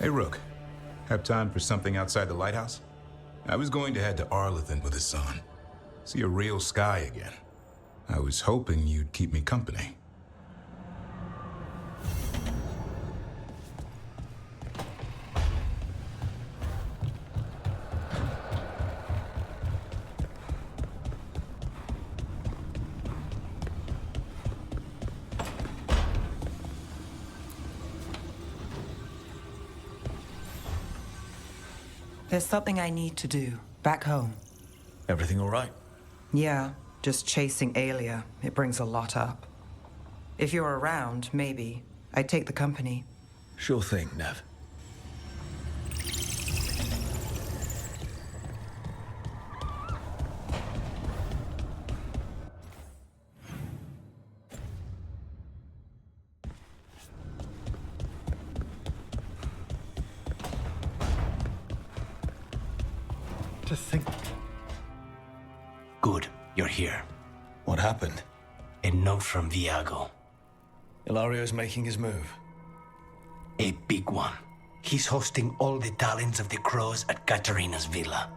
Hey, Rook. Have time for something outside the lighthouse? I was going to head to Arlithan with the sun. See a real sky again. I was hoping you'd keep me company. There's something I need to do, back home. Everything all right? Yeah, just chasing Aelia. It brings a lot up. If you're around, maybe. I'd take the company. Sure thing, Nev. To think. Good, you're here. What happened? A note from Viago. Ilario's making his move. A big one. He's hosting all the talents of the crows at Katarina's villa.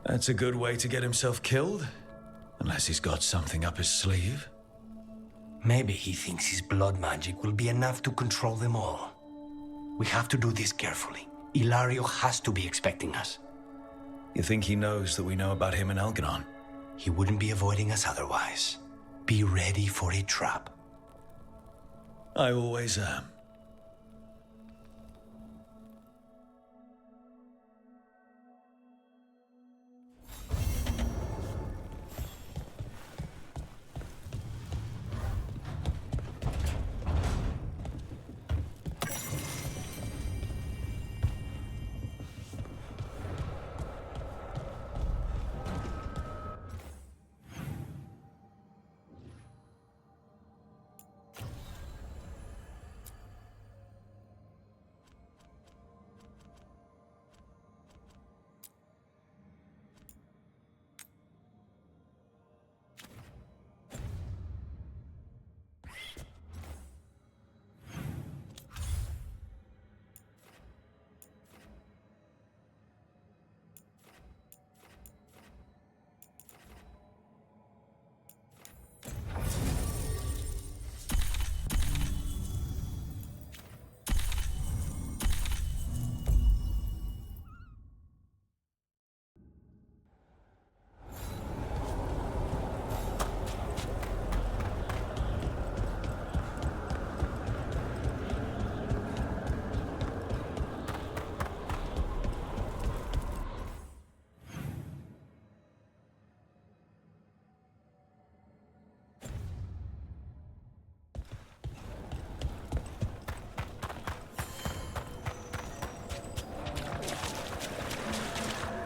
That's a good way to get himself killed. Unless he's got something up his sleeve. Maybe he thinks his blood magic will be enough to control them all. We have to do this carefully. Ilario has to be expecting us. You think he knows that we know about him and Algernon? He wouldn't be avoiding us otherwise. Be ready for a trap. I always am.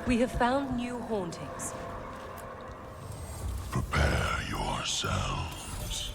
We have found new hauntings. Prepare yourselves.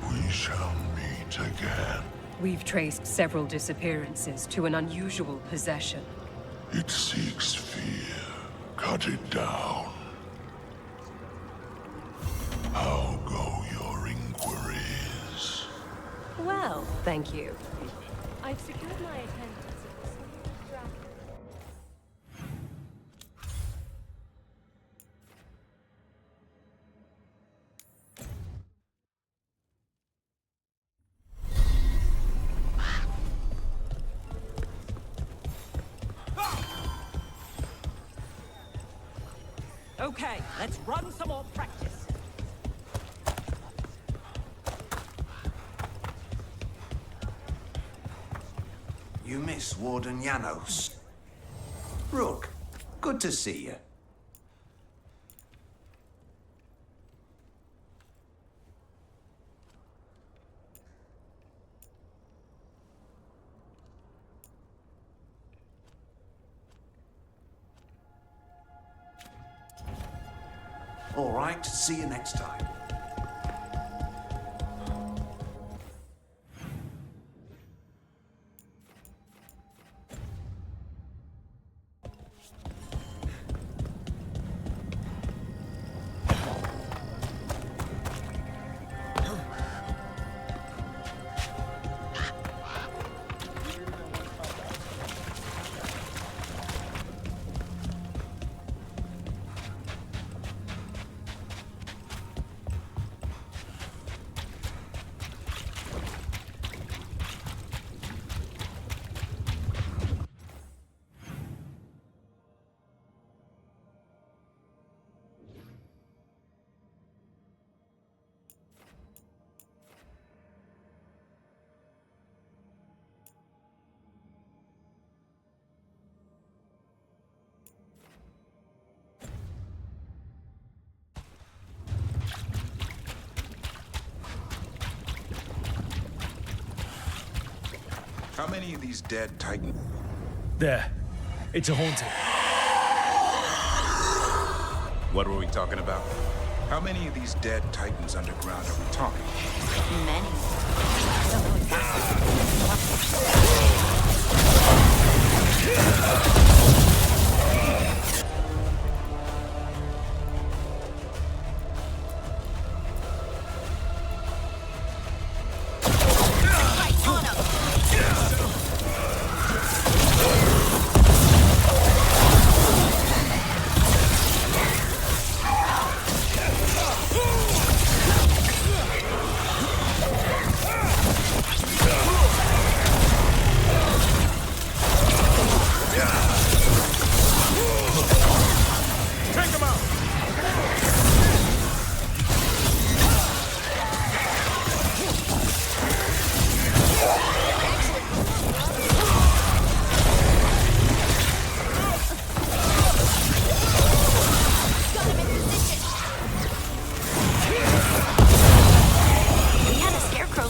We shall meet again. We've traced several disappearances to an unusual possession. It seeks fear. Cut it down. How go your inquiries? Well, thank you. I've secured my attendance at the Dragon. Okay, let's run some more practice. You miss Warden Janos. Rook, good to see you. All right, see you next time. How many of these dead Titans? There. It's a haunting. What were we talking about? How many of these dead Titans underground are we talking? Many. I don't know exactly.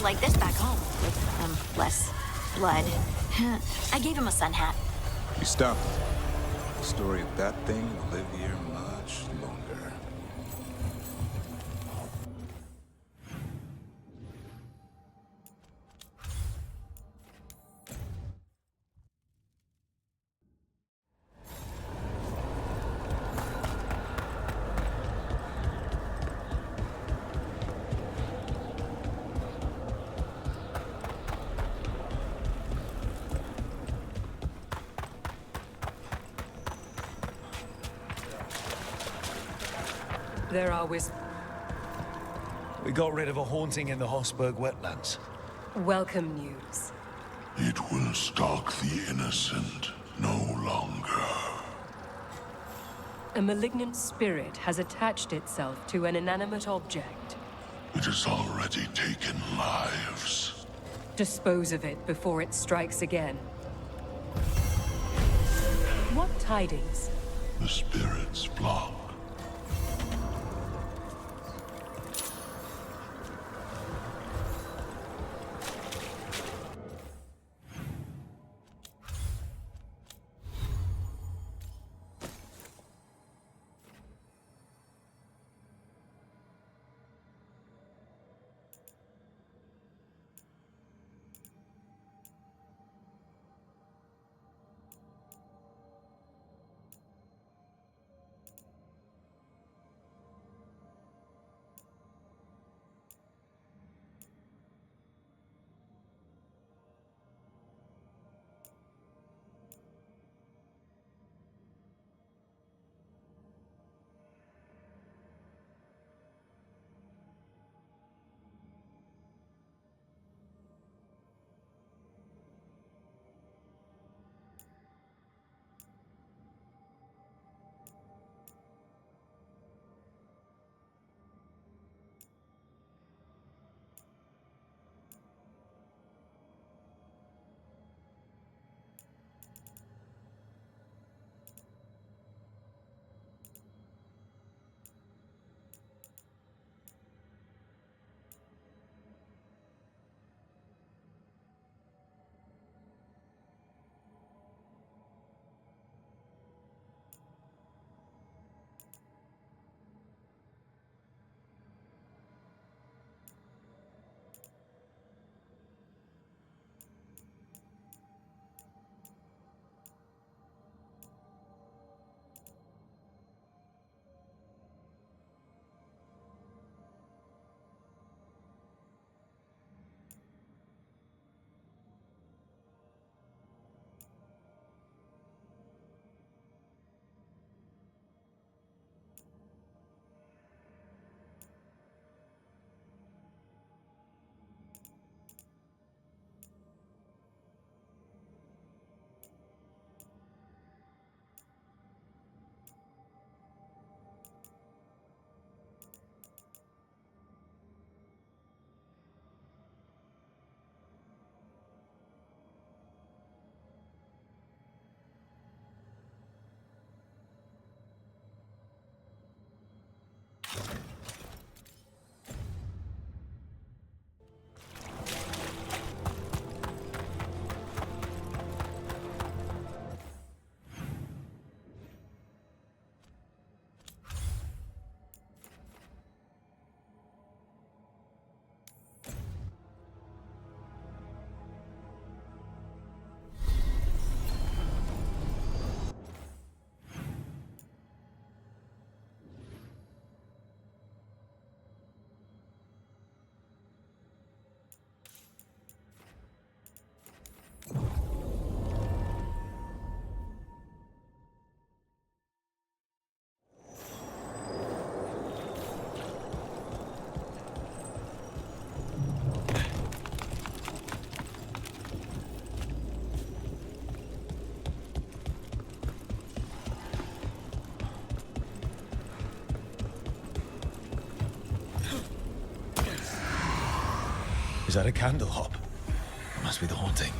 Like this back home, with less blood. I gave him a sun hat. You stopped. The story of that thing will live here much longer. There are We got rid of a haunting in the Hossberg wetlands. welcome news. It will stalk the innocent no longer. A malignant spirit has attached itself to an inanimate object. It has already taken lives. Dispose of it before it strikes again. What tidings? The spirits flock. Is that a candle hop? Must be the haunting.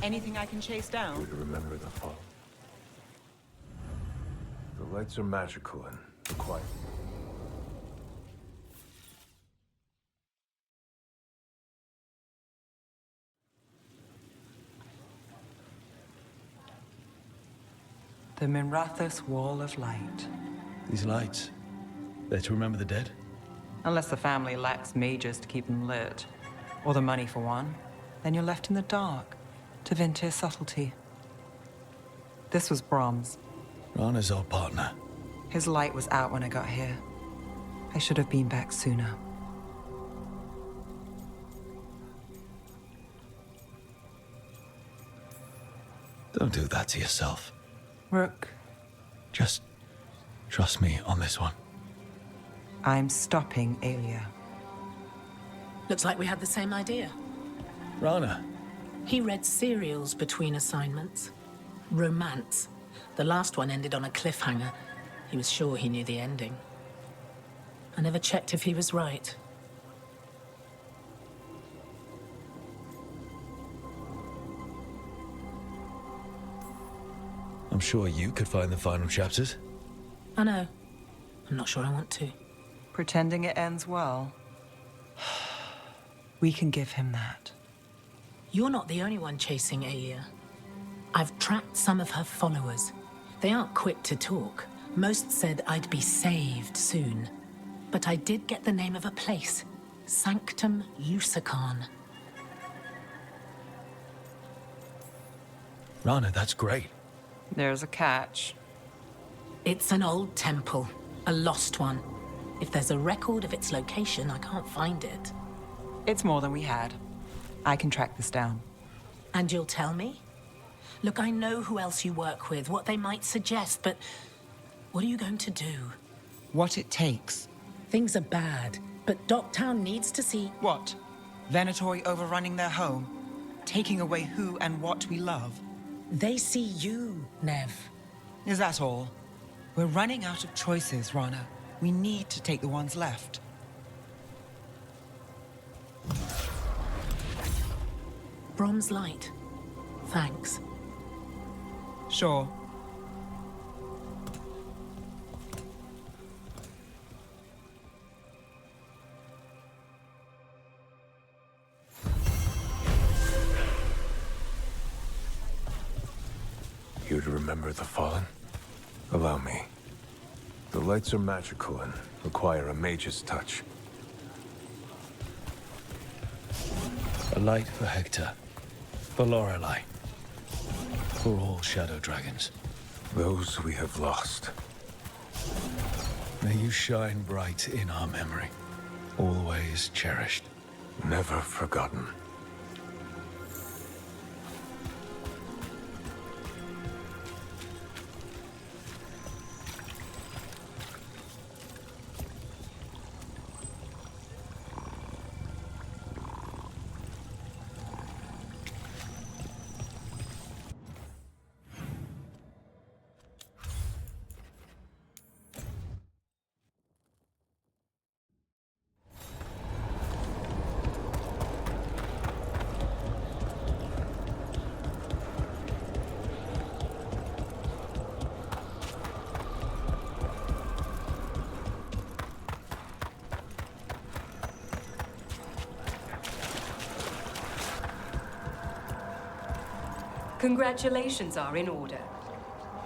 Anything I can chase down? Good to remember the fall. The lights are magical and quiet. The Minrathous Wall of Light. These lights, they're to remember the dead? Unless the family lacks mages to keep them lit, or the money for one, then you're left in the dark to Vintir's subtlety. This was Brahms. Rana's old partner. His light was out when I got here. I should have been back sooner. Don't do that to yourself. Rook, Just trust me on this one. I'm stopping Aelia. Looks like we had the same idea. Rana. He read serials between assignments. Romance. The last one ended on a cliffhanger. He was sure he knew the ending. I never checked if he was right. I'm sure you could find the final chapters. I know. I'm not sure I want to. Pretending it ends well. We can give him that. You're not the only one chasing Aelia. I've tracked some of her followers. They aren't quick to talk. Most said I'd be saved soon. But I did get the name of a place. Sanctum Lucican. Rana, that's great. There's a catch. It's an old temple, a lost one. If there's a record of its location, I can't find it. It's more than we had. I can track this down. And you'll tell me? Look, I know who else you work with, what they might suggest, but what are you going to do? What it takes. Things are bad, but Docktown needs to see... What? Venatori overrunning their home? Taking away who and what we love? They see you, Nev. Is that all? We're running out of choices, Rana. We need to take the ones left. Brom's light. Thanks. Sure. You'd remember the Fallen? Allow me. The lights are magical and require a mage's touch. A light for Hector. For Lorelei. For all shadow dragons. Those we have lost. May you shine bright in our memory. Always cherished. Never forgotten. Congratulations are in order.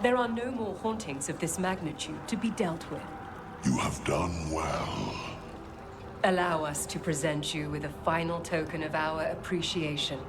There are no more hauntings of this magnitude to be dealt with. You have done well. Allow us to present you with a final token of our appreciation.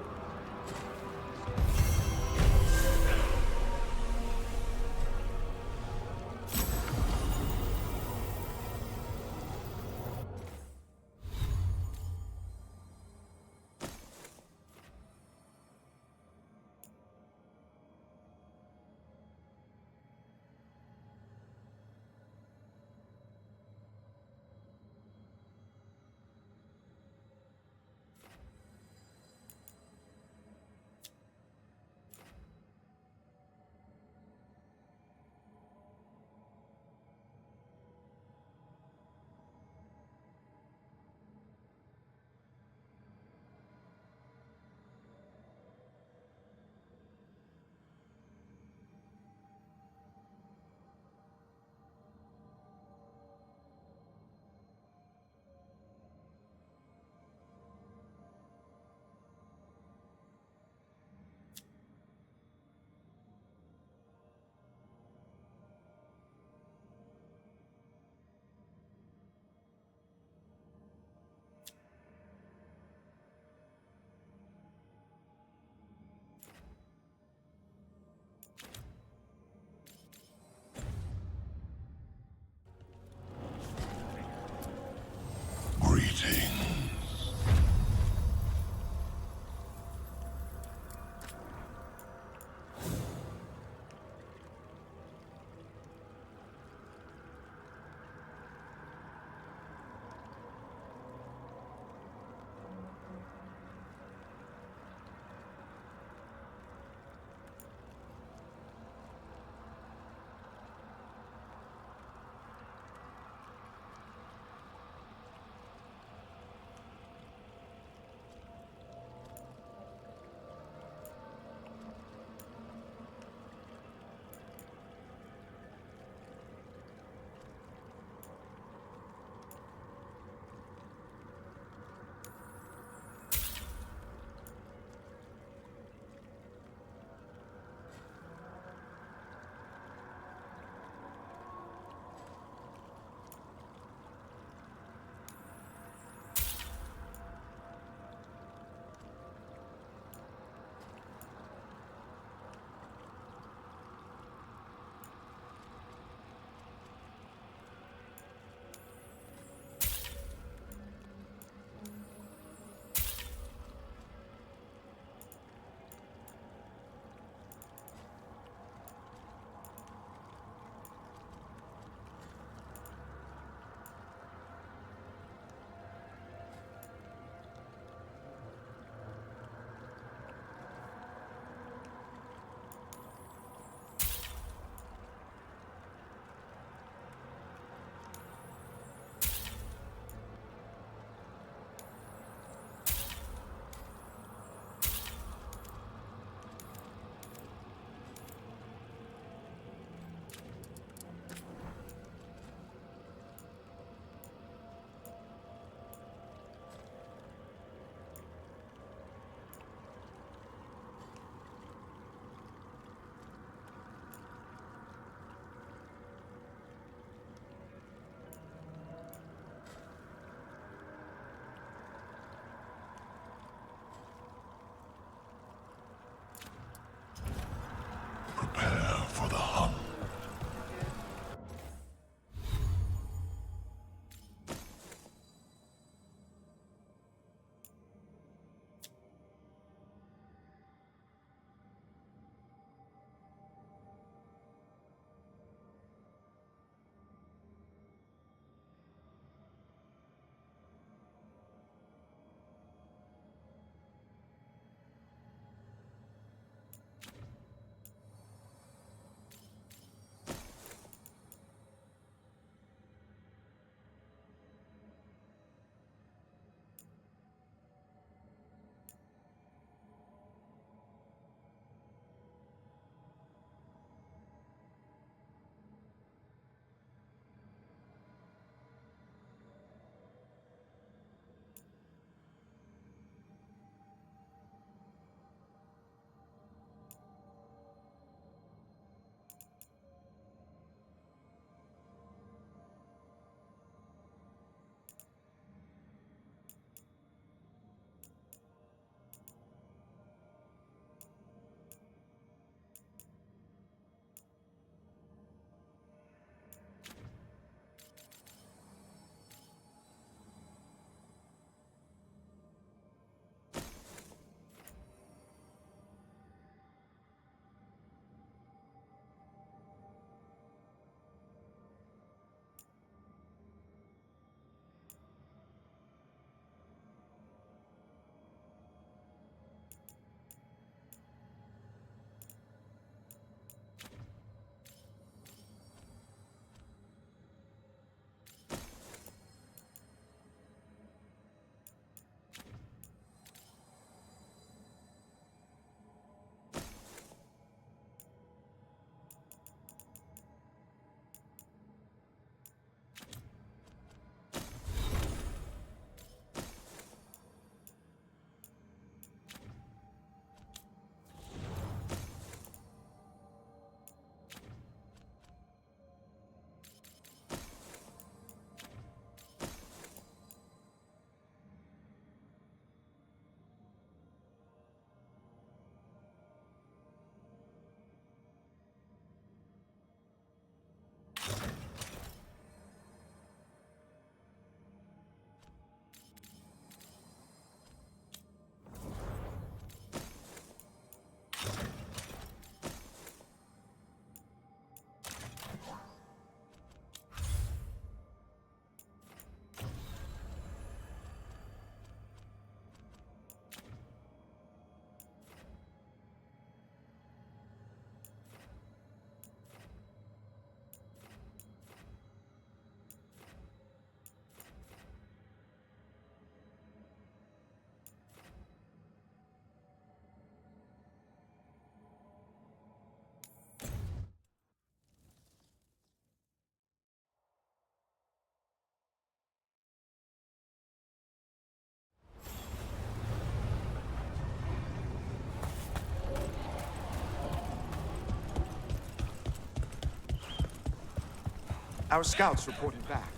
Our scouts reported back.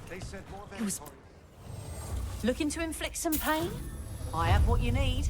They said more than... Looking to inflict some pain? I have what you need.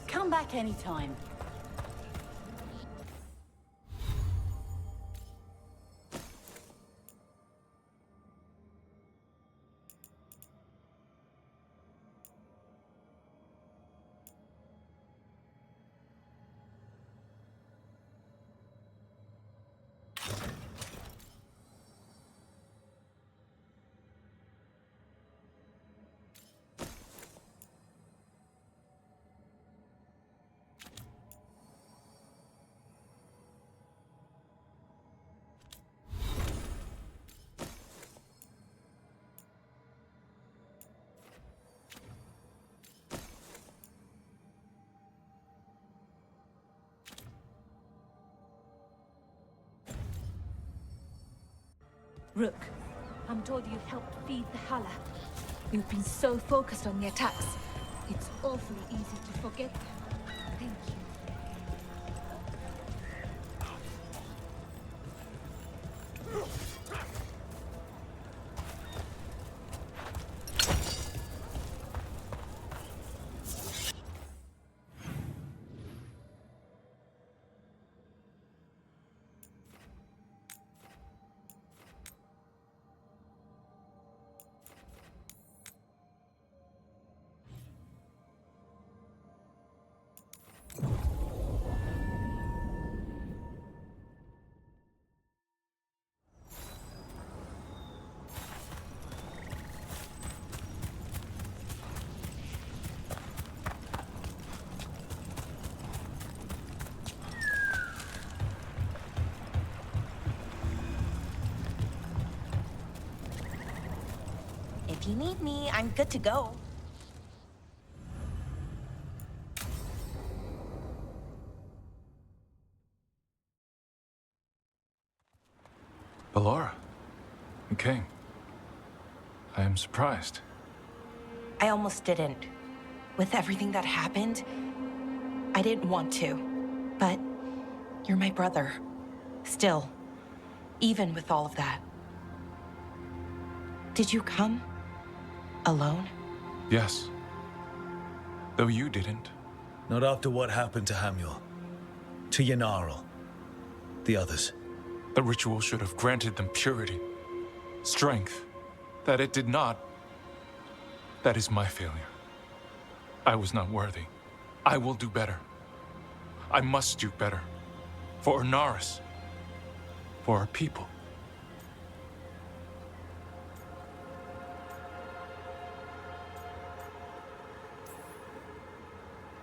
Come back anytime. Rook, I'm told you helped feed the Hala. You've been so focused on the attacks. It's awfully easy to forget them. Thank you. If you need me, I'm good to go. Ballora, you came. I am surprised. I almost didn't. With everything that happened, I didn't want to. But you're my brother. Still. Even with all of that. Did you come? Alone? Yes. Though you didn't. Not after what happened to Hamuel. To Yanarl. The others. The ritual should have granted them purity. Strength. That it did not. That is my failure. I was not worthy. I will do better. I must do better. For Inaris. For our people.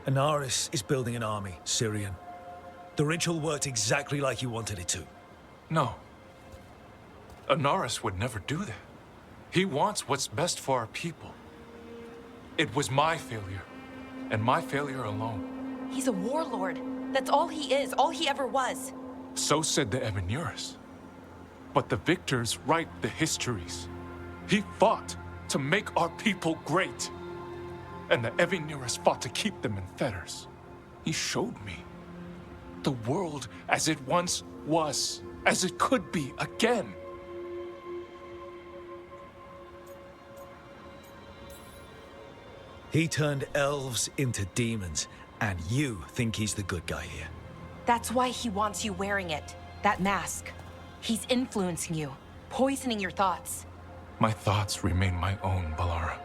Inaris is building an army, Syrian. The ritual worked exactly like you wanted it to. No. Inaris would never do that. He wants what's best for our people. It was my failure, and my failure alone. He's a warlord. That's all he is, all he ever was. So said the Ebenuris. But the victors write the histories. He fought to make our people great. And the Ebenuris fought to keep them in fetters. He showed me the world as it once was, as it could be again. He turned elves into demons, and you think he's the good guy here. That's why he wants you wearing it. That mask. He's influencing you, poisoning your thoughts. My thoughts remain my own, Balara.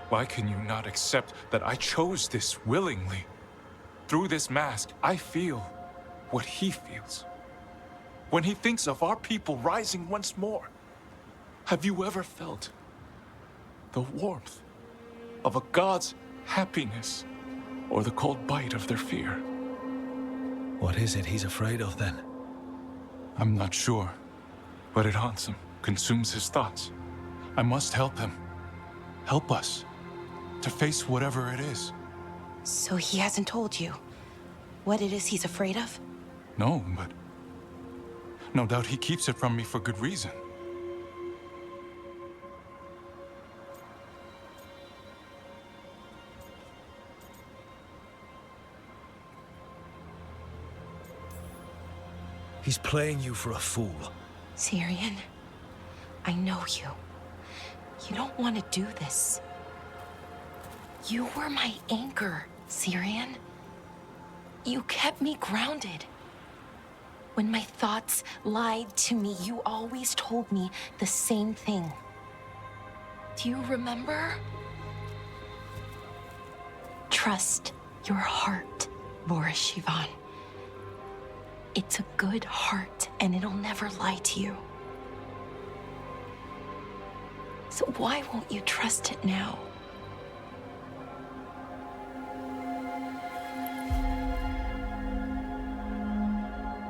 Why can you not accept that I chose this willingly? Through this mask, I feel what he feels. When he thinks of our people rising once more, have you ever felt the warmth of a god's happiness or the cold bite of their fear? What is it he's afraid of then? I'm not sure, but it haunts him, consumes his thoughts. I must help him. Help us to face whatever it is. So he hasn't told you what it is he's afraid of? No, but no doubt he keeps it from me for good reason. He's playing you for a fool. Syrian, I know you. You don't want to do this. You were my anchor, Syrian. You kept me grounded. When my thoughts lied to me, you always told me the same thing. Do you remember? Trust your heart, Boris Shivan. It's a good heart, and it'll never lie to you. So why won't you trust it now?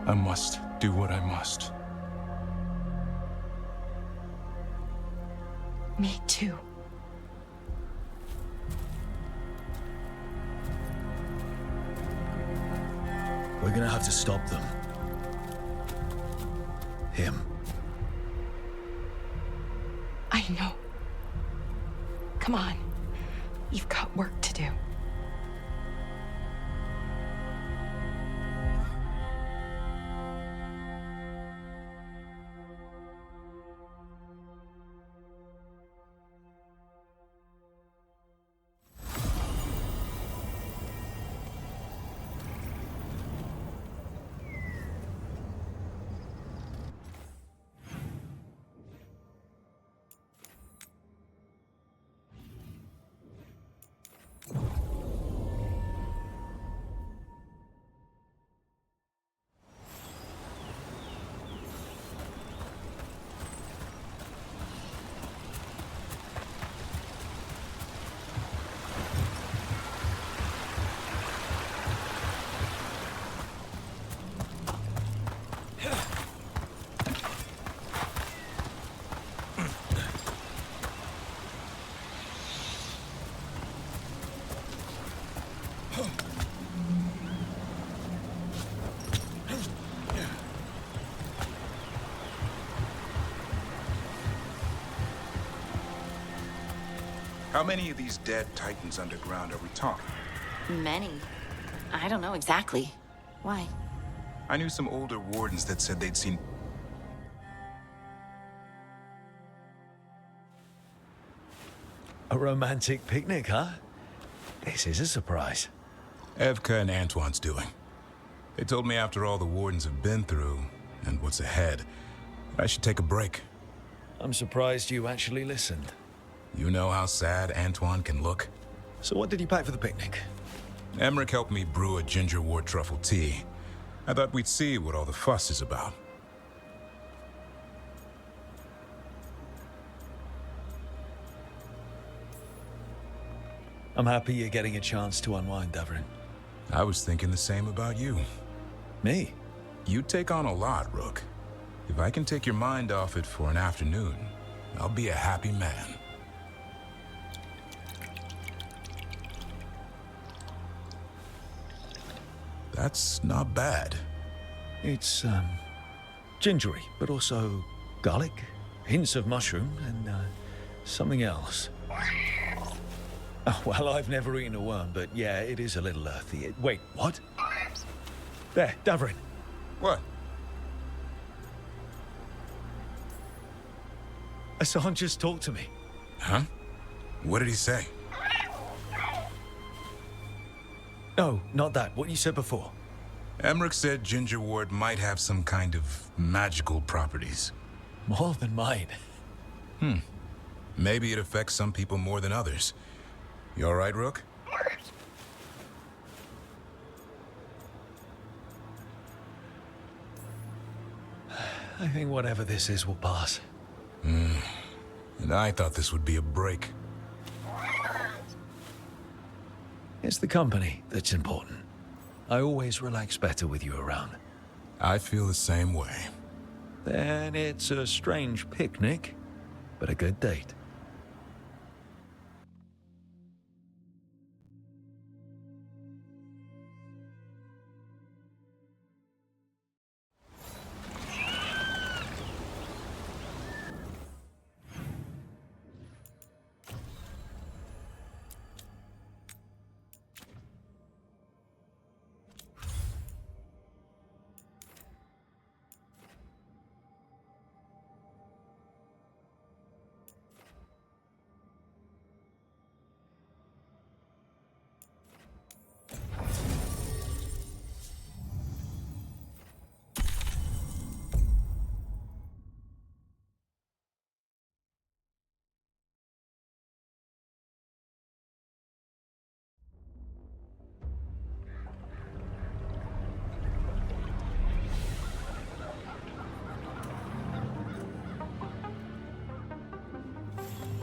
I must do what I must. Me too. We're gonna have to stop them. Him. I know. Come on. You've got work to do. How many of these dead Titans underground are we talking? Many. I don't know exactly. Why? I knew some older wardens that said they'd seen... A romantic picnic, huh? This is a surprise. Evka and Antoine's doing. They told me after all the wardens have been through, and what's ahead, I should take a break. I'm surprised you actually listened. You know how sad Antoine can look? So what did you pack for the picnic? Emmerich helped me brew a ginger wort truffle tea. I thought we'd see what all the fuss is about. I'm happy you're getting a chance to unwind, Davrin. I was thinking the same about you. Me? You take on a lot, Rook. If I can take your mind off it for an afternoon, I'll be a happy man. That's not bad. It's, gingery, but also garlic, hints of mushroom, and, something else. Oh, well, I've never eaten a worm, but yeah, it is a little earthy. Wait, what? There, Davrin. What? Hassan just talked to me. Huh? What did he say? No, not that. What you said before. Emmerich said ginger wort might have some kind of magical properties. More than mine. Maybe it affects some people more than others. You all right, Rook? I think whatever this is will pass. And I thought this would be a break. It's the company that's important. I always relax better with you around. I feel the same way. Then it's a strange picnic, but a good date.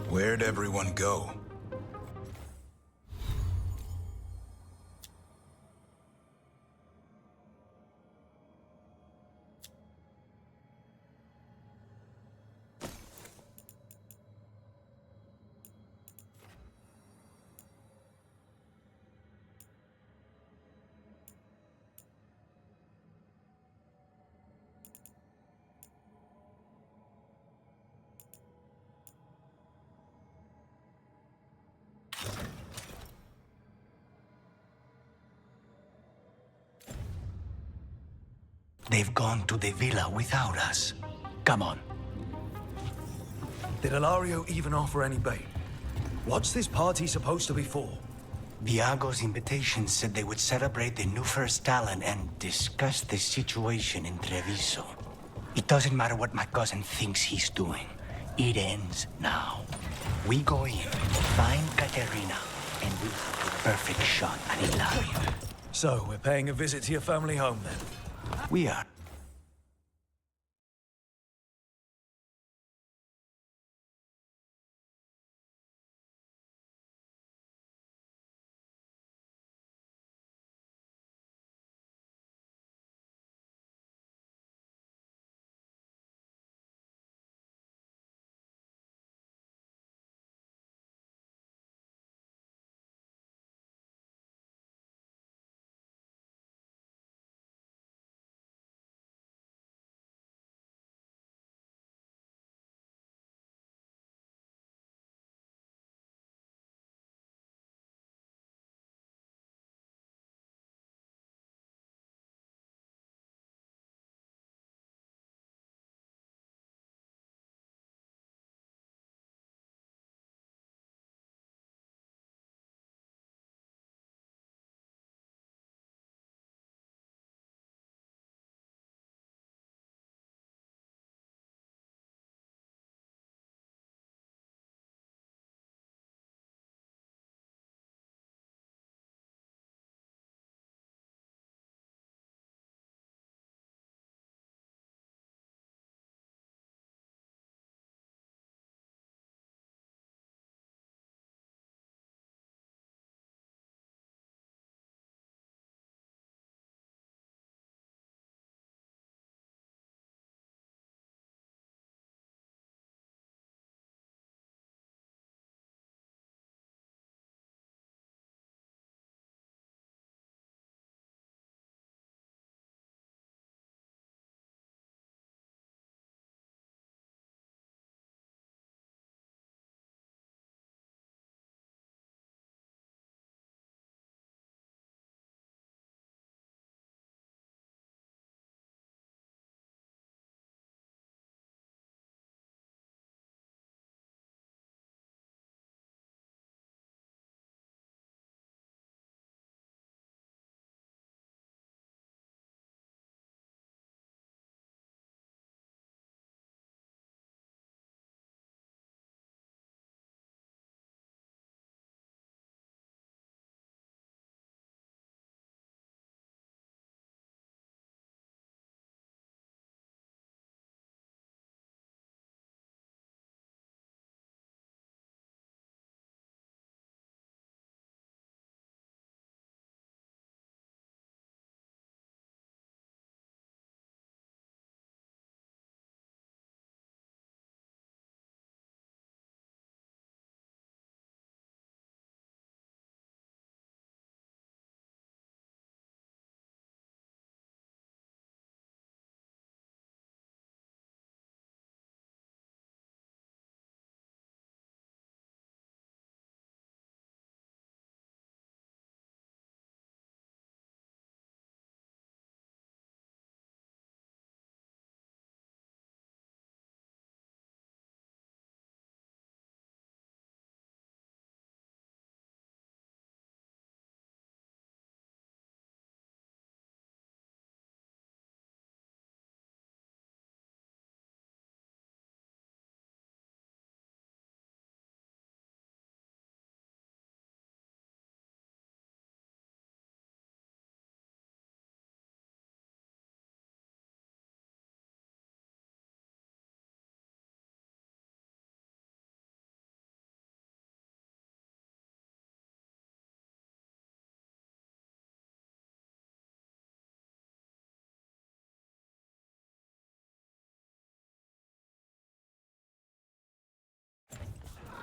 Where'd everyone go? They've gone to the villa without us. Come on. Did Ilario even offer any bait? What's this party supposed to be for? Viago's invitation said they would celebrate the new first talent and discuss the situation in Treviso. It doesn't matter what my cousin thinks he's doing. It ends now. We go in, find Katerina, and we have the perfect shot at Ilario. So, we're paying a visit to your family home then? We are.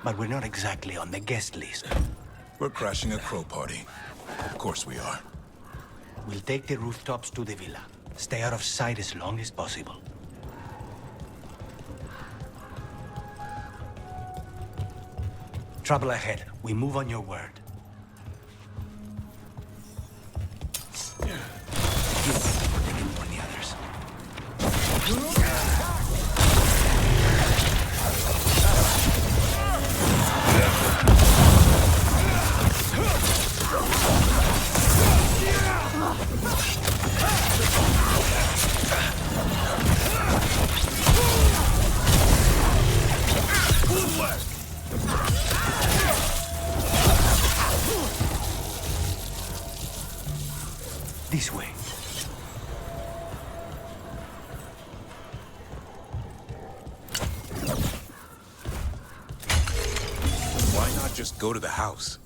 but we're not exactly on the guest list. We're crashing a crow party. Of course we are. We'll take the rooftops to the villa. Stay out of sight as long as possible. Trouble ahead. We move on your word. This way. Why not just go to the house?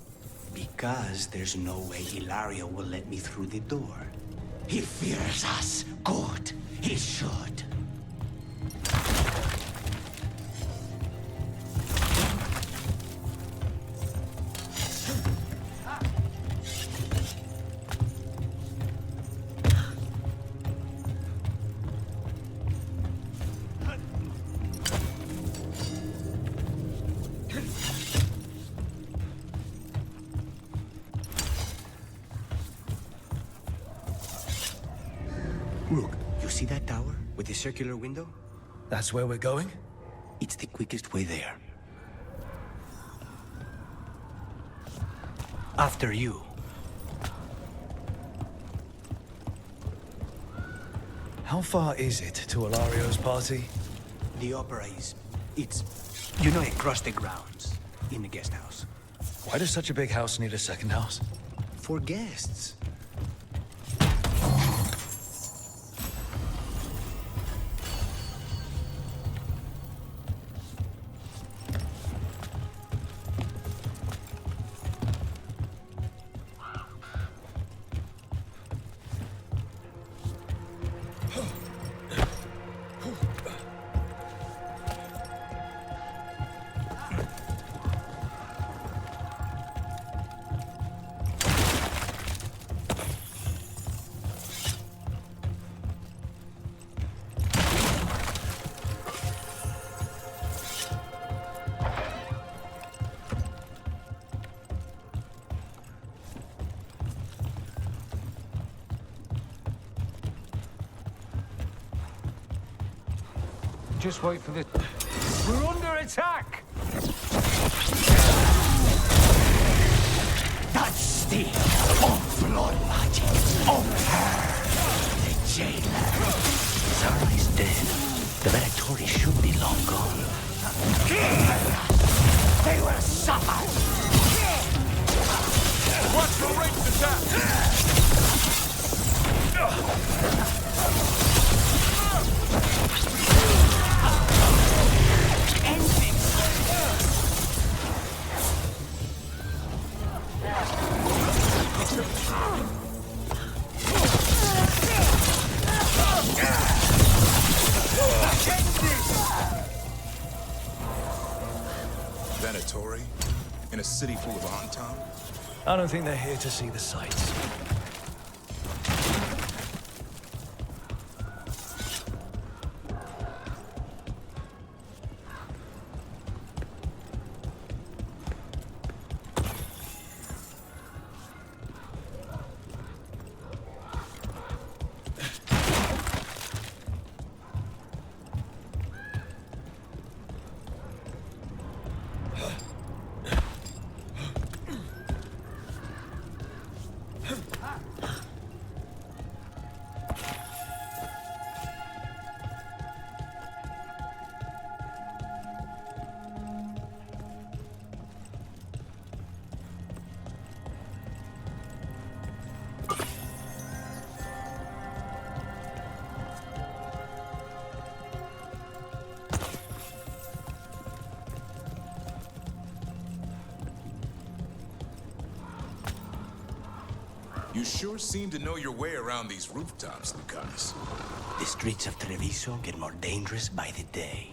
Because there's no way Hilario will let me through the door. He fears us. Good. He should. Look, you see that tower with the circular window? That's where we're going? It's the quickest way there. After you. How far is it to Ilario's party? The opera is... it's... you know, across the grounds. In the guest house. Why does such a big house need a second house? For guests. Just wait for this. We're under attack! That's the blood magic of her, the jailer. Zara is dead. The Venatori should be long gone. They will suffer! Watch the ranged attack! Venatori? In a city full of Anton? I don't think they're here to see the sights. You sure seem to know your way around these rooftops, Lucas. The streets of Treviso get more dangerous by the day.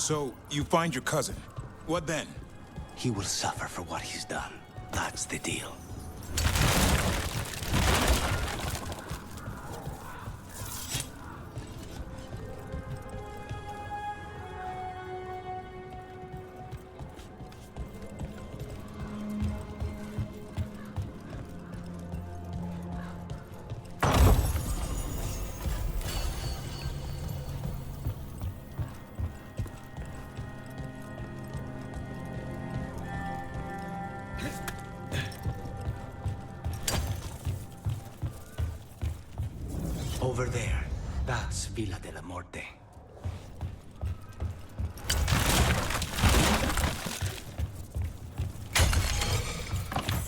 So, you find your cousin. What then? He will suffer for what he's done. That's the deal. Over there, that's Villa de la Morte.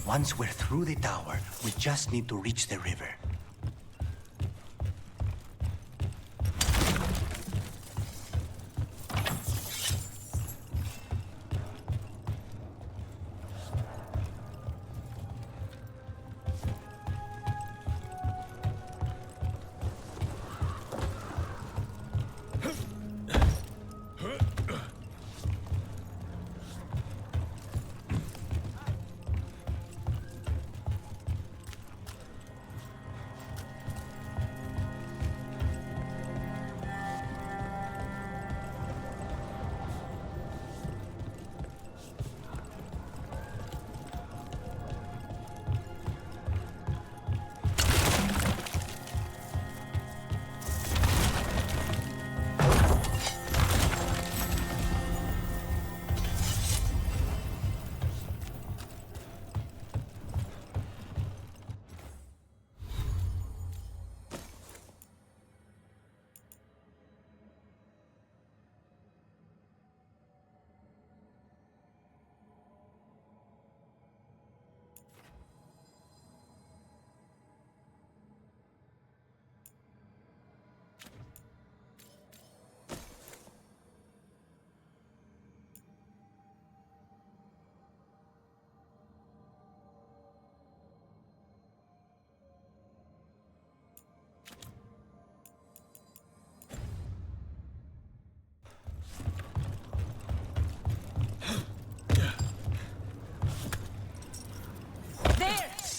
Once we're through the tower, we just need to reach the river.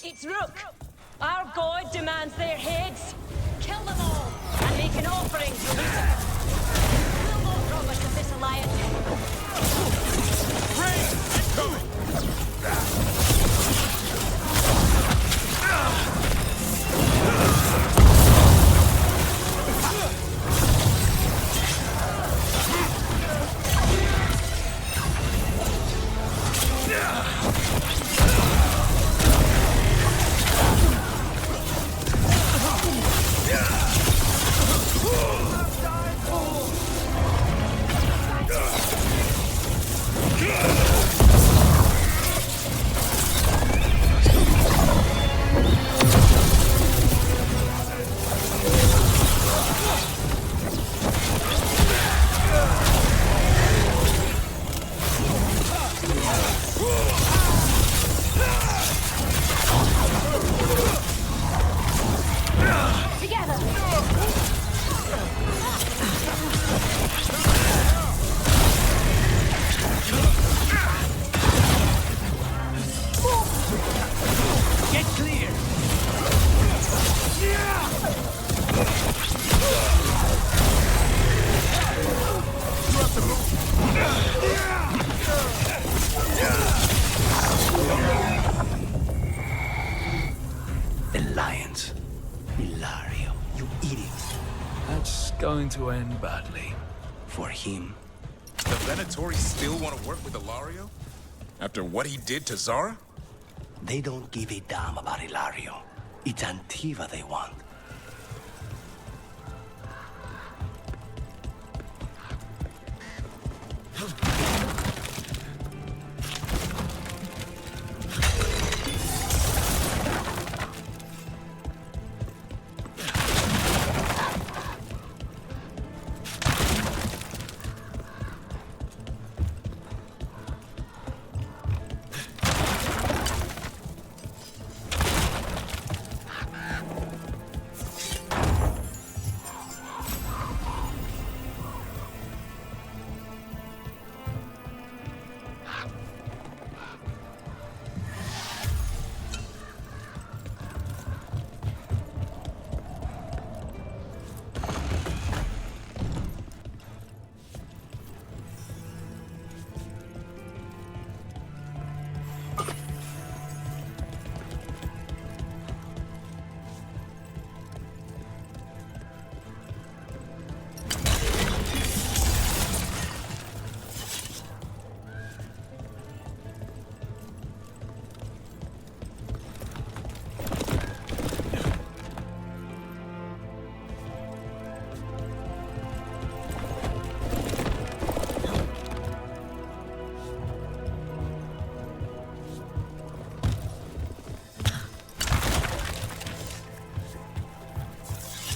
It's Rook. Our god demands their heads. Kill them all and make an offering to Lucifer. We'll not rob us of this alliance. Going to end badly. For him. The Venatori still want to work with Ilario? After what he did to Zara? They don't give a damn about Ilario. It's Antiva they want.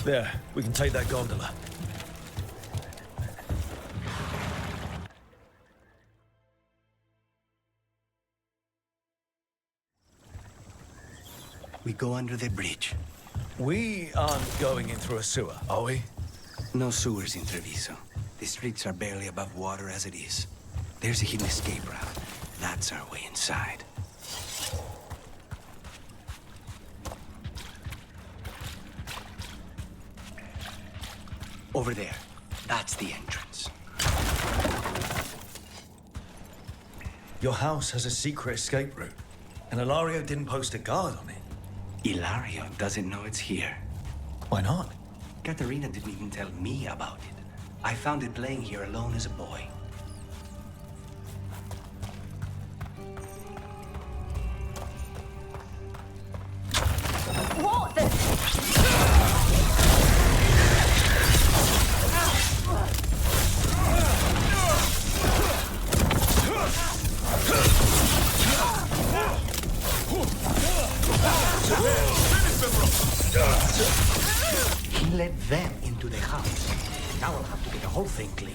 There, we can take that gondola. We go under the bridge. We aren't going in through a sewer, are we? No sewers in Treviso. The streets are barely above water as it is. There's a hidden escape route. That's our way inside. Over there. That's the entrance. Your house has a secret escape route, and Ilario didn't post a guard on it. Ilario doesn't know it's here. Why not? Katerina didn't even tell me about it. I found it playing here alone as a boy. What the... He let them into the house. Now we'll have to get the whole thing cleaned.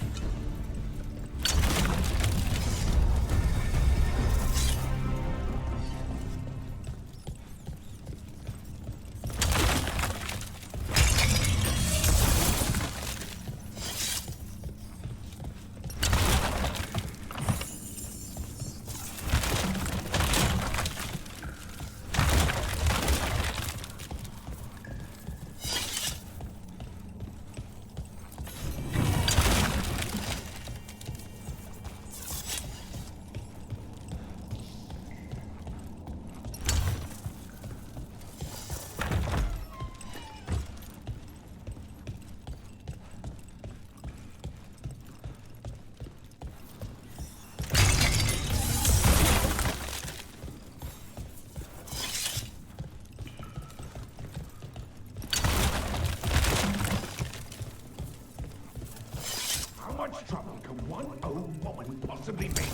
How much trouble can one old woman possibly make?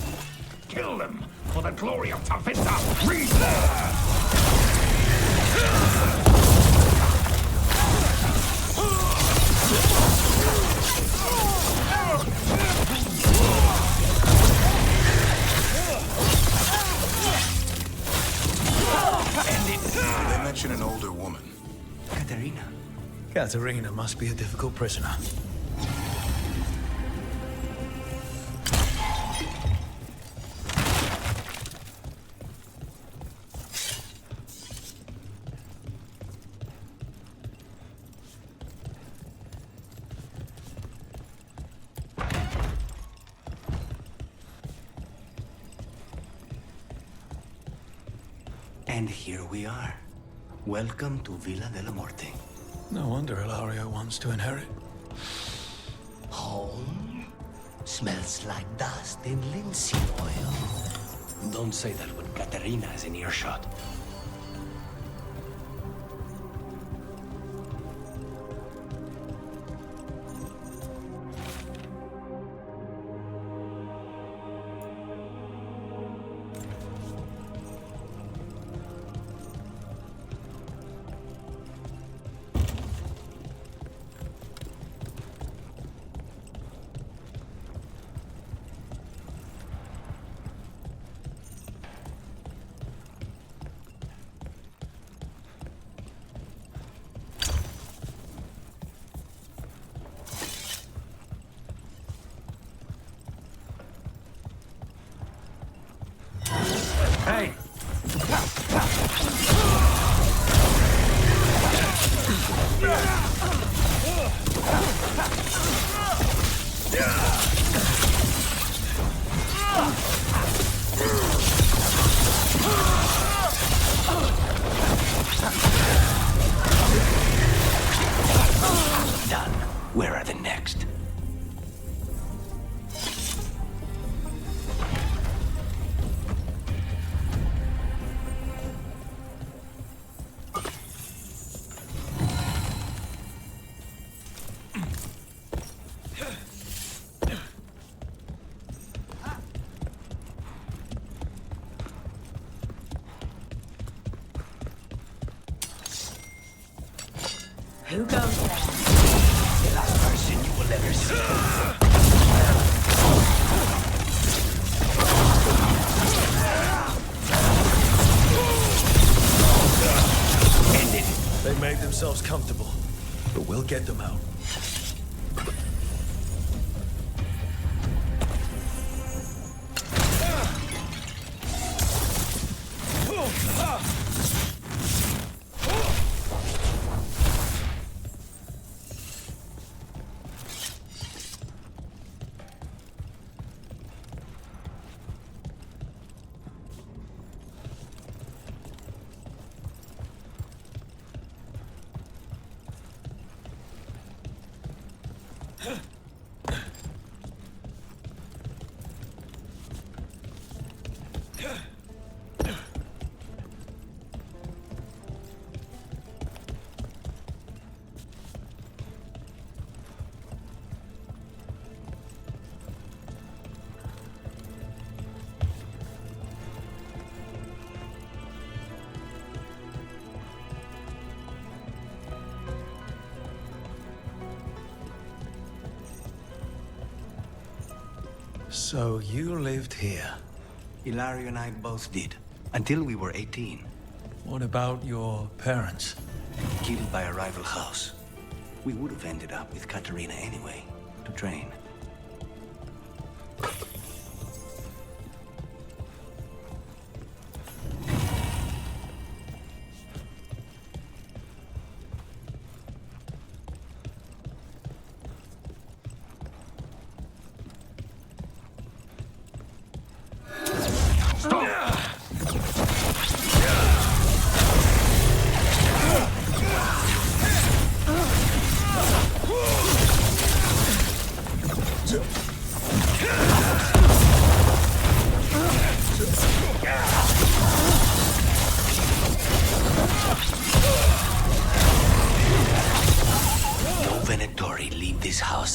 Kill them for the glory of Tafita! They mention an older woman. Katerina. Katerina must be a difficult prisoner. And here we are. Welcome to Villa della Morte. No wonder Ilario wants to inherit. Home? Smells like dust and linseed oil. Don't say that when Katerina is in earshot. Hey! Done. Where are the next? Who goes there? We'll get them out. So you lived here? Hilario and I both did, until we were 18. What about your parents? Killed by a rival house. We would have ended up with Katerina anyway, to train.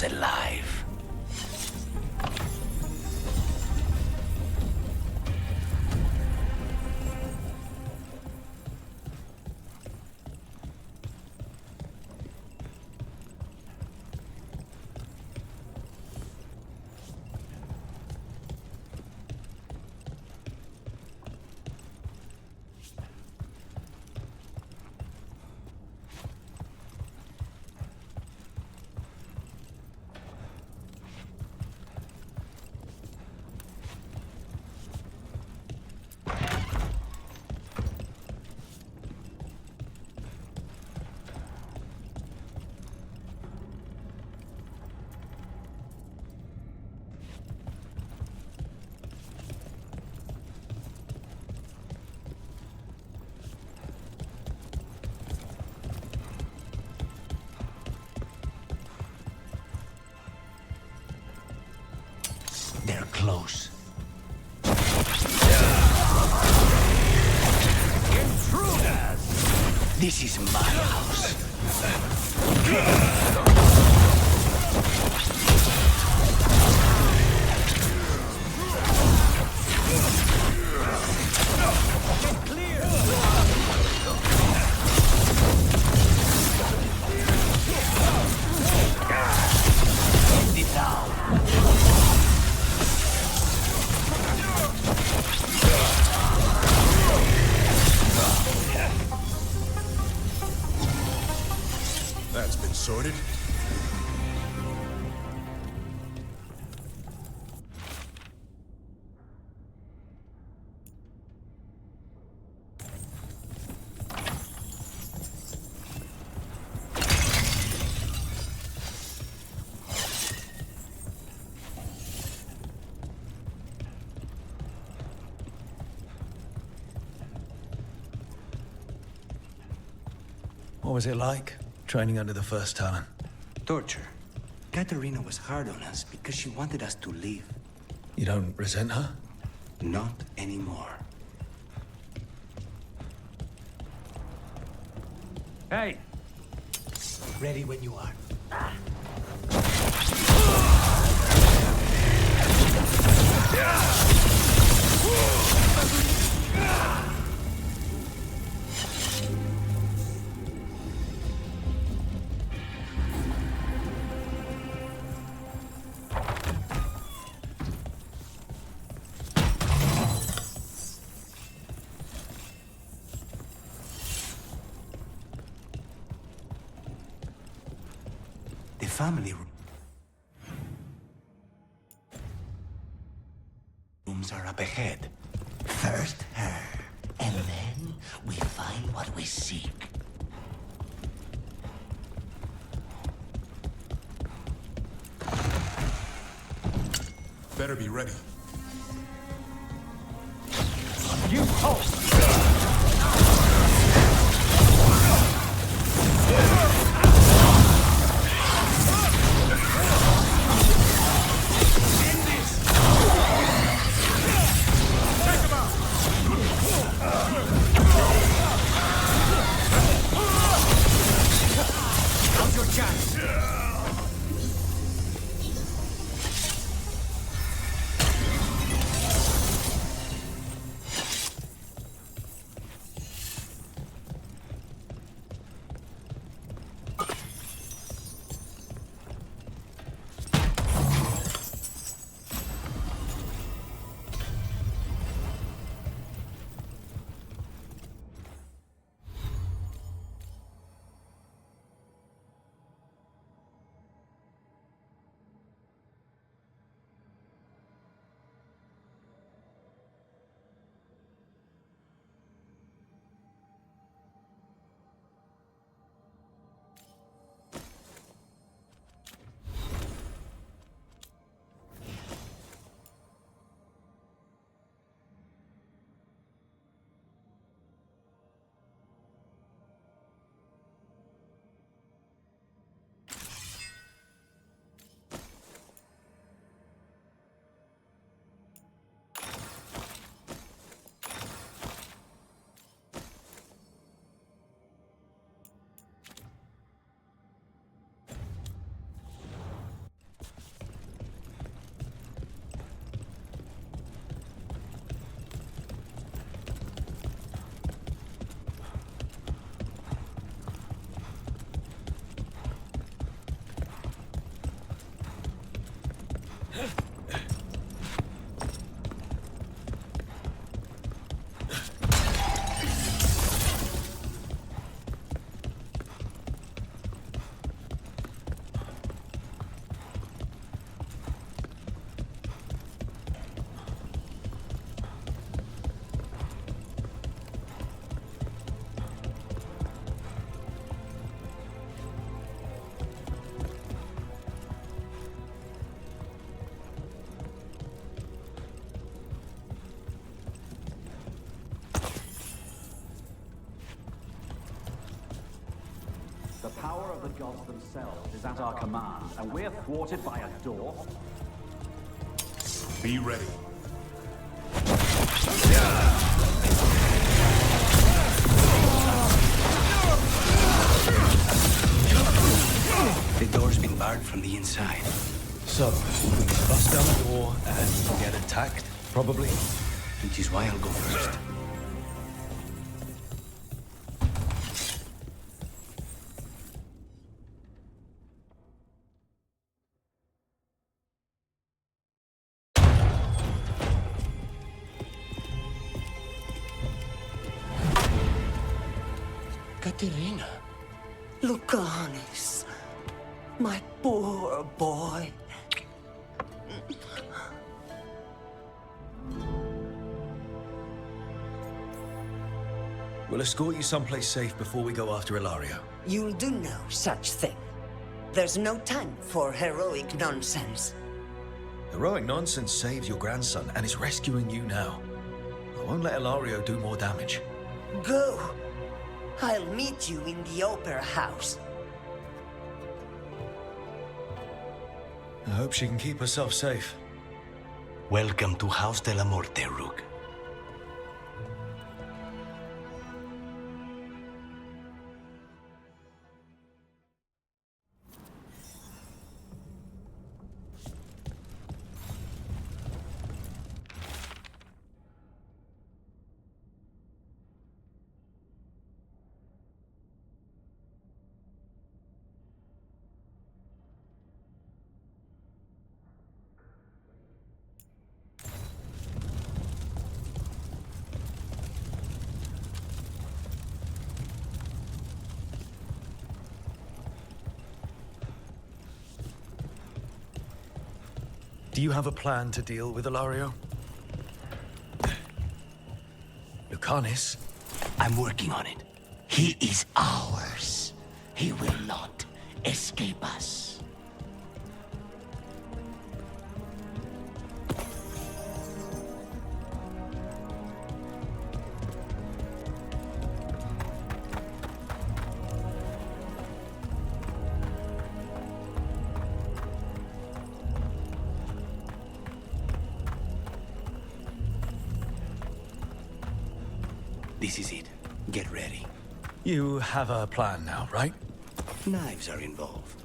Alive. They're close. Intruders! This is my house. That's been sorted. What was it like, training under the First Talon? Torture. Katerina was hard on us because she wanted us to leave. You don't resent her? Not anymore. Hey! Ready when you are. family rooms are up ahead. First her, and then we find what we seek. Better be ready. You halt! The power of the gods themselves is at our command, and we're thwarted by a door? Be ready. The door's been barred from the inside. So, we bust down the door and get attacked, probably. Which is why I'll go first. Katerina, Lucanis, my poor boy. We'll escort you someplace safe before we go after Ilario. You'll do no such thing. There's no time for heroic nonsense. Heroic nonsense saved your grandson and is rescuing you now. I won't let Ilario do more damage. Go. I'll meet you in the opera house. I hope she can keep herself safe. Welcome to House de la Morte, Rook. Do you have a plan to deal with Ilario? Lucanis? I'm working on it. He is ours. He will not escape us. This is it. Get ready. You have a plan now, right? Knives are involved.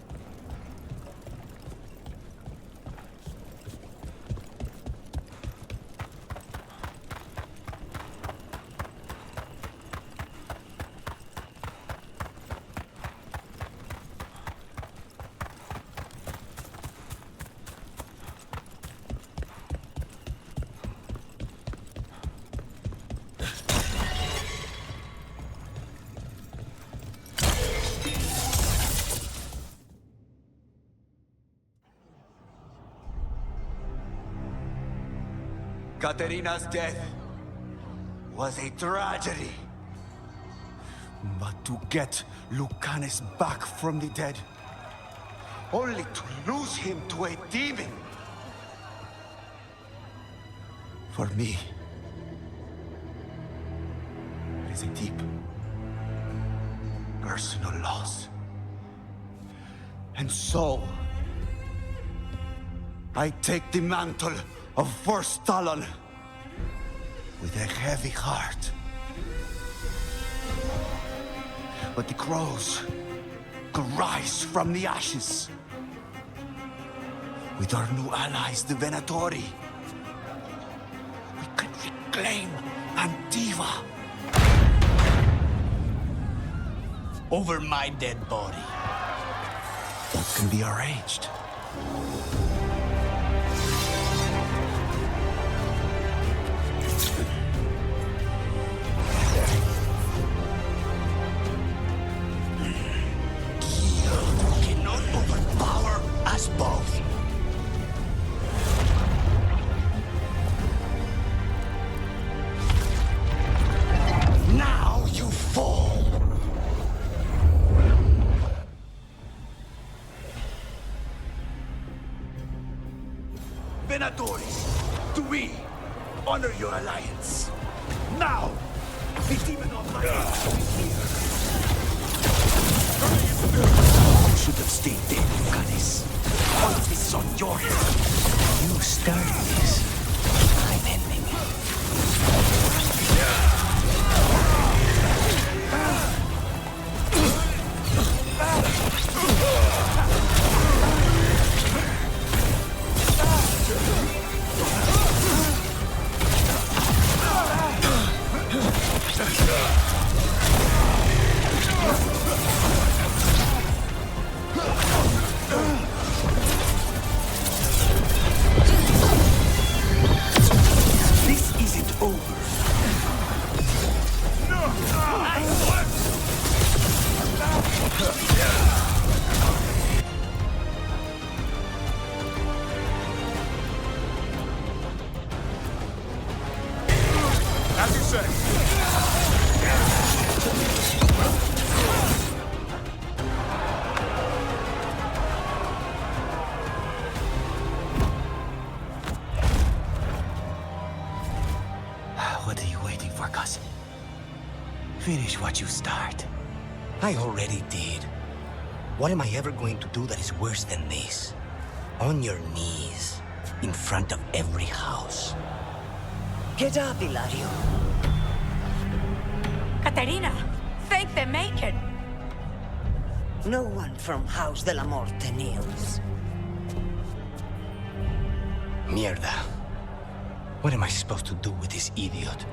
Katerina's death was a tragedy. But to get Lucanis back from the dead, only to lose him to a demon. For me, it is a deep, personal loss. And so, I take the mantle of First Talon with a heavy heart. But the crows could rise from the ashes. With our new allies, the Venatori, we can reclaim Antiva. Over my dead body. That can be arranged. Both. Now you fall. Venatoris, do we honor your alliance? Now, the demon of life is here. You should have stayed dead, Lucanis. All of this is on your head. You started this. I'm ending Finish what you start. I already did. What am I ever going to do that is worse than this? On your knees, in front of every house. Get up, Ilario. Caterina, thank the Maker. No one from House de la Morte kneels. Mierda. What am I supposed to do with this idiot?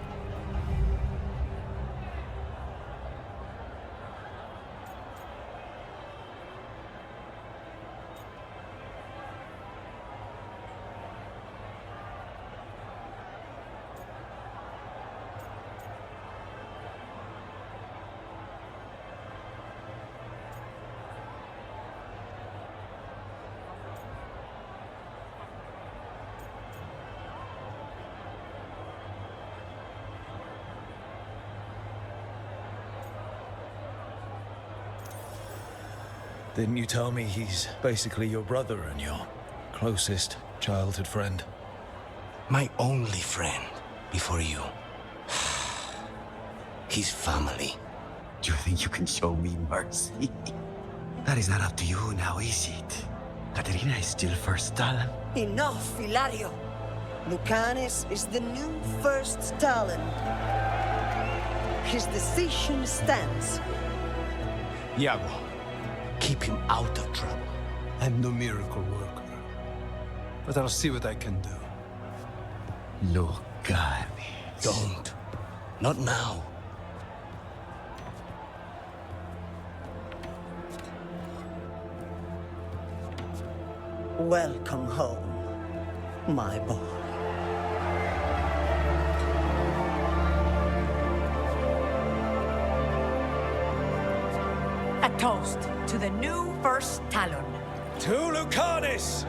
Didn't you tell me he's basically your brother and your closest childhood friend? My only friend before you. His family. Do you think you can show me mercy? That is not up to you now, is it? Katerina is still first talent. Enough, Hilario. Lucanes is the new first talent. His decision stands. Iago, keep him out of trouble. I'm no miracle worker, but I'll see what I can do. Lucanes. Don't. Not now. Welcome home, my boy. A toast to the new first Talon. To Lucanis!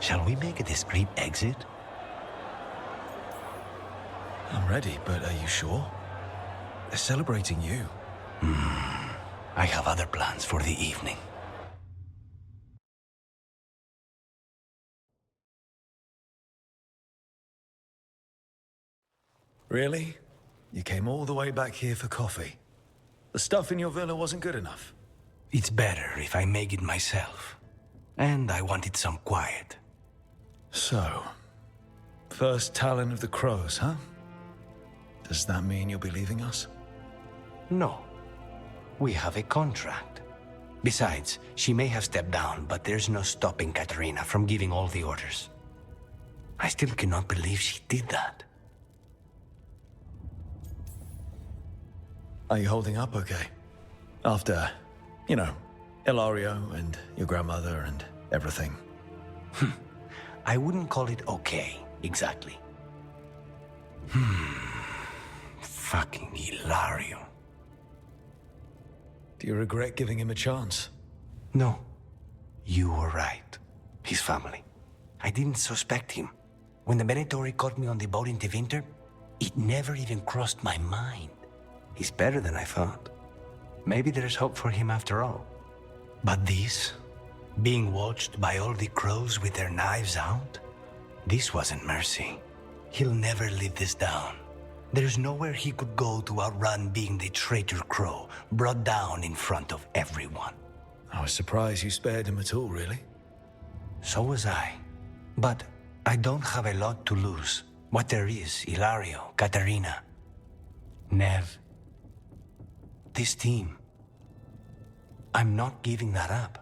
Shall we make a discreet exit? I'm ready, but are you sure? They're celebrating you. I have other plans for the evening. Really? You came all the way back here for coffee? The stuff in your villa wasn't good enough? It's better if I make it myself. And I wanted some quiet. So, first Talon of the Crows, huh? Does that mean you'll be leaving us? No. We have a contract. Besides, she may have stepped down, but there's no stopping Katerina from giving all the orders. I still cannot believe she did that. Are you holding up okay? After, you know, Ilario and your grandmother and everything. I wouldn't call it okay, exactly. Fucking Ilario. Do you regret giving him a chance? No. You were right. His family. I didn't suspect him. When the Venatori caught me on the boat in Tevinter, it never even crossed my mind. He's better than I thought. Maybe there's hope for him after all. But this, being watched by all the crows with their knives out, this wasn't mercy. He'll never live this down. There's nowhere he could go to outrun being the traitor crow, brought down in front of everyone. I was surprised you spared him at all, really. So was I. But I don't have a lot to lose. What there is, Ilario, Katerina, Nev, this team. I'm not giving that up.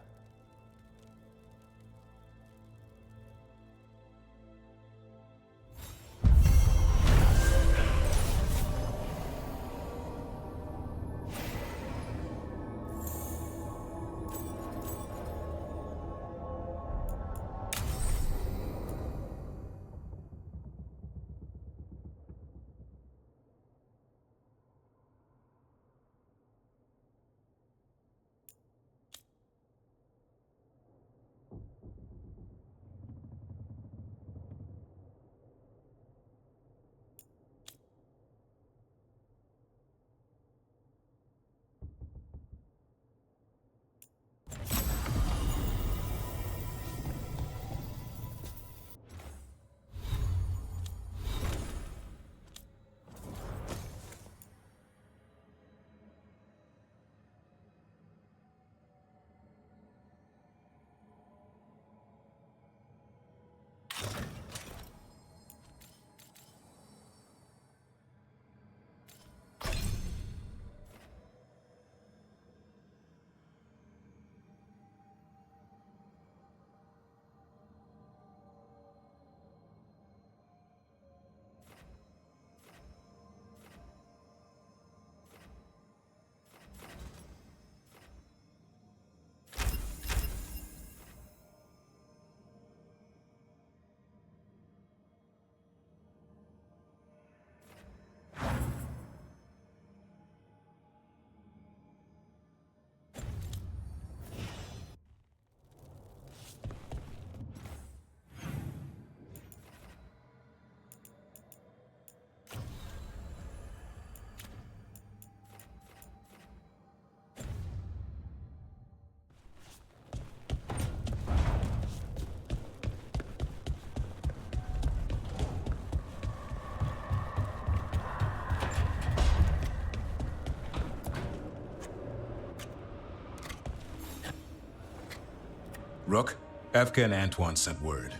Rook, Evka and Antoine sent word.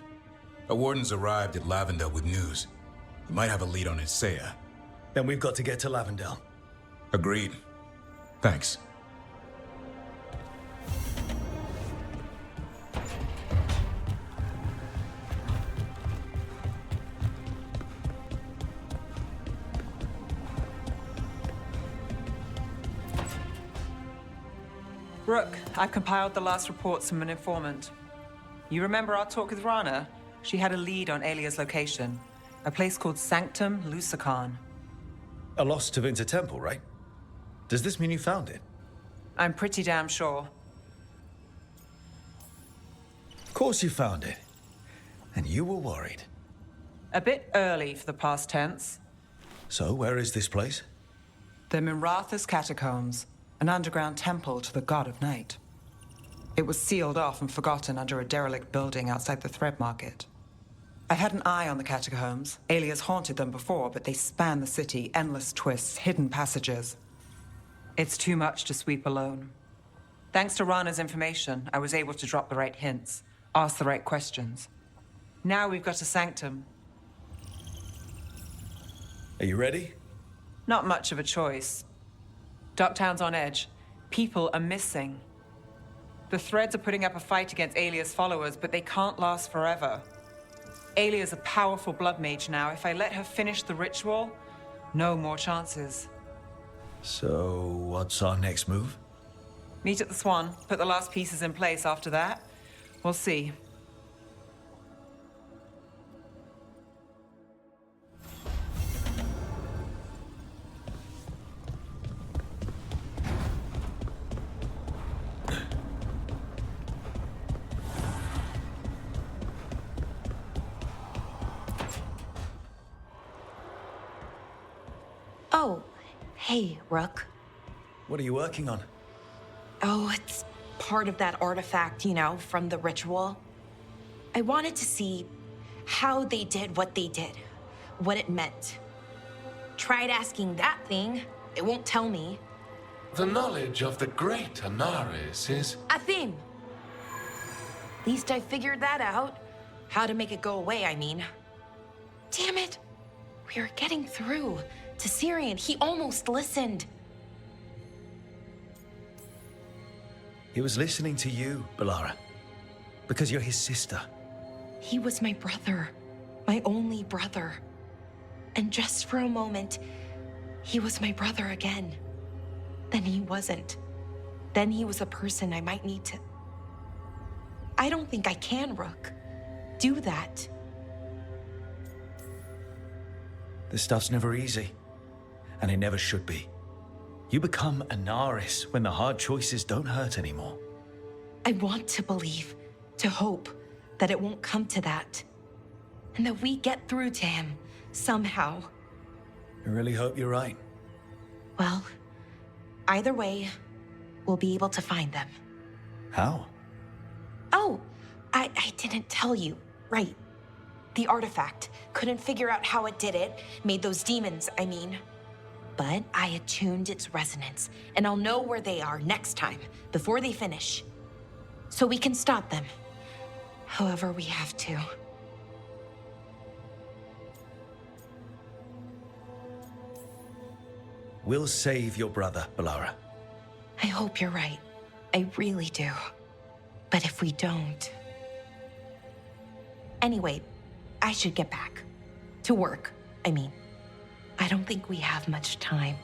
A warden's arrived at Lavendel with news. He might have a lead on Isaiah. Then we've got to get to Lavendel. Agreed. Thanks. Rook, I've compiled the last reports from an informant. You remember our talk with Rana? She had a lead on Alia's location. A place called Sanctum Lucican. A lost to Vinter Temple, right? Does this mean you found it? I'm pretty damn sure. Of course you found it. And you were worried. A bit early for the past tense. So, where is this place? The Mirathas Catacombs, an underground temple to the god of night. It was sealed off and forgotten under a derelict building outside the Thread Market. I've had an eye on the catacombs. Alias haunted them before, but they span the city, endless twists, hidden passages. It's too much to sweep alone. Thanks to Rana's information, I was able to drop the right hints, ask the right questions. Now we've got a sanctum. Are you ready? Not much of a choice. Ducktown's on edge. People are missing. The Threads are putting up a fight against Alia's followers, but they can't last forever. Alia's a powerful blood mage now. If I let her finish the ritual, no more chances. So, what's our next move? Meet at the Swan, put the last pieces in place after that. We'll see. Oh, hey, Rook. What are you working on? Oh, it's part of that artifact, you know, from the ritual. I wanted to see how they did what they did, what it meant. Tried asking that thing, it won't tell me. The knowledge of the great Anaris is... Athim! At least I figured that out. How to make it go away, I mean. Damn it! We were getting through to Syrian. He almost listened. He was listening to you, Balara. Because you're his sister. He was my brother. My only brother. And just for a moment, he was my brother again. Then he wasn't. Then he was a person I might need to... I don't think I can, Rook. Do that. This stuff's never easy. And it never should be. You become Anaris when the hard choices don't hurt anymore. I want to believe, to hope, that it won't come to that. And that we get through to him, somehow. I really hope you're right. Well, either way, we'll be able to find them. How? Oh, I didn't tell you. Right. The artifact. Couldn't figure out how it did it. Made those demons, I mean. But I attuned its resonance, and I'll know where they are next time, before they finish. So we can stop them. However we have to. We'll save your brother, Balara. I hope you're right. I really do. But if we don't... Anyway, I should get back. To work, I mean. I don't think we have much time.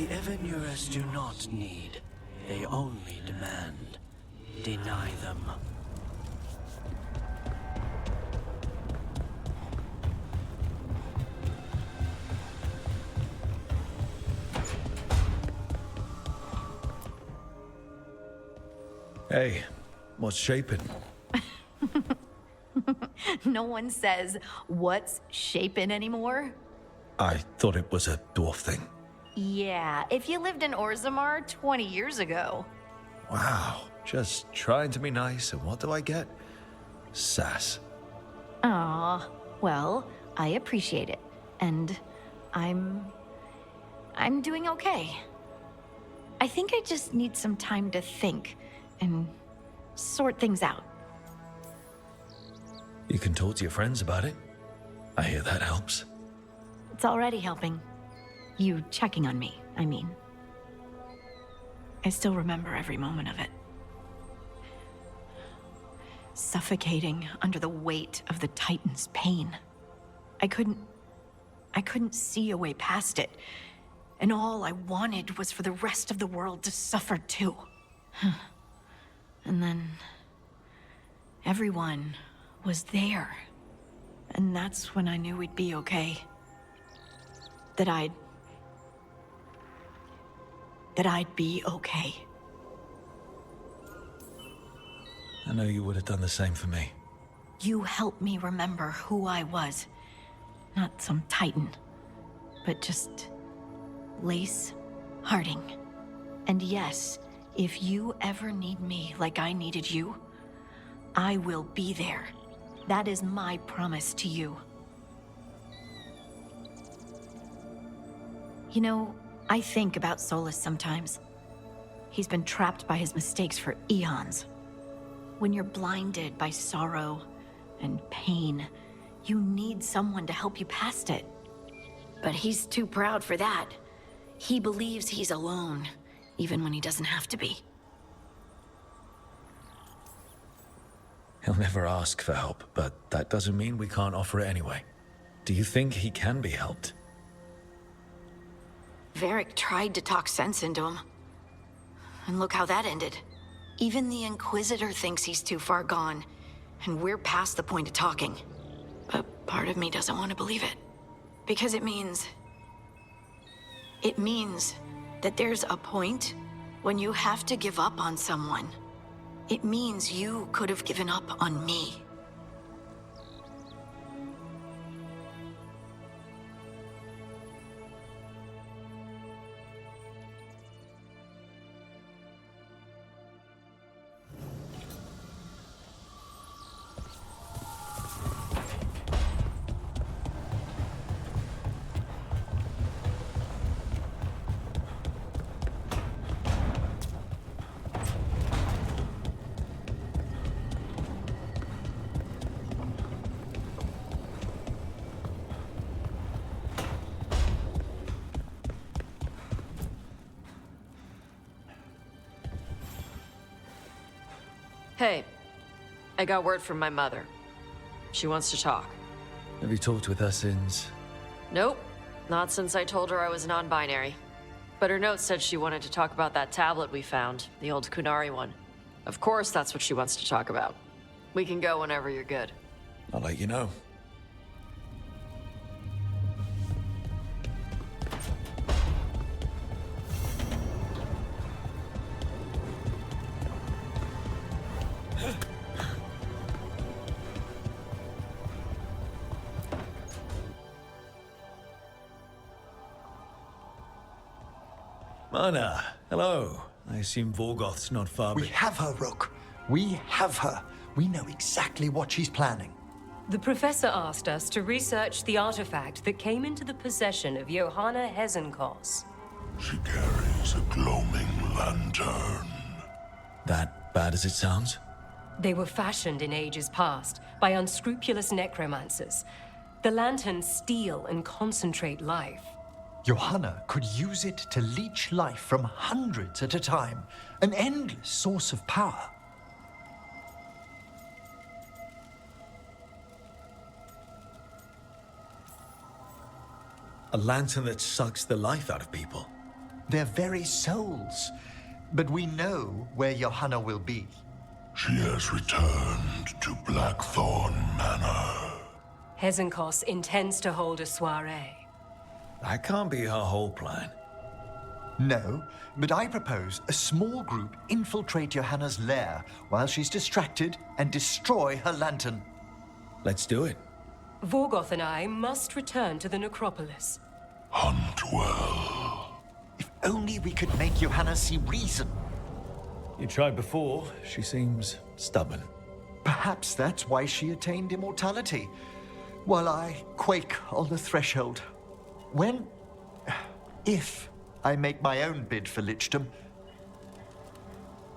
The Evanures do not need. They only demand. Deny them. Hey, what's shaping? No one says, what's shaping anymore? I thought it was a dwarf thing. Yeah, if you lived in Orzammar 20 years ago. Wow, just trying to be nice, and what do I get? Sass. Aw, well, I appreciate it. And I'm doing okay. I think I just need some time to think and sort things out. You can talk to your friends about it. I hear that helps. It's already helping. You checking on me, I mean. I still remember every moment of it. Suffocating under the weight of the Titan's pain. I couldn't see a way past it. And all I wanted was for the rest of the world to suffer too. And then everyone was there. And that's when I knew we'd be okay. That I'd be okay. I know you would have done the same for me. You helped me remember who I was. Not some Titan, but just Lace Harding. And yes, if you ever need me like I needed you, I will be there. That is my promise to you. You know, I think about Solus sometimes. He's been trapped by his mistakes for eons. When you're blinded by sorrow and pain, you need someone to help you past it. But he's too proud for that. He believes he's alone, even when he doesn't have to be. He'll never ask for help, but that doesn't mean we can't offer it anyway. Do you think he can be helped? Varric tried to talk sense into him. And look how that ended. Even the Inquisitor thinks he's too far gone, and we're past the point of talking. But part of me doesn't want to believe it. Because it means that there's a point when you have to give up on someone. It means you could have given up on me. Hey, I got word from my mother. She wants to talk. Have you talked with her since? Nope, not since I told her I was non-binary. But her note said she wanted to talk about that tablet we found, the old Kunari one. Of course that's what she wants to talk about. We can go whenever you're good. I'll let you know. Mana, hello. I assume Vorgoth's not far. We have her, Rook. We have her. We know exactly what she's planning. The professor asked us to research the artifact that came into the possession of Johanna Hezenkos. She carries a gloaming lantern. That bad as it sounds? They were fashioned in ages past by unscrupulous necromancers. The lanterns steal and concentrate life. Johanna could use it to leech life from hundreds at a time. An endless source of power. A lantern that sucks the life out of people. their very souls. But we know where Johanna will be. She has returned to Blackthorn Manor. Hezenkos intends to hold a soiree. That can't be her whole plan. No, but I propose a small group infiltrate Johanna's lair while she's distracted and destroy her lantern. Let's do it. Vorgoth and I must return to the necropolis. Hunt well. If only we could make Johanna see reason. You tried before. She seems stubborn. Perhaps that's why she attained immortality, while I quake on the threshold. If I make my own bid for lichdom.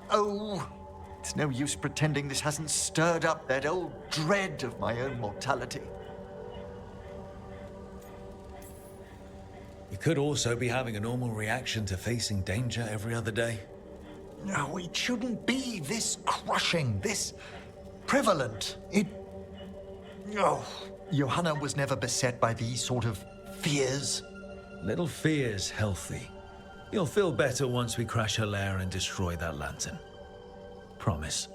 Oh, it's no use pretending this hasn't stirred up that old dread of my own mortality. You could also be having a normal reaction to facing danger every other day. No, it shouldn't be this crushing, this prevalent. Johanna was never beset by these sort of fears. Little fear's healthy. You'll feel better once we crash her lair and destroy that lantern. Promise.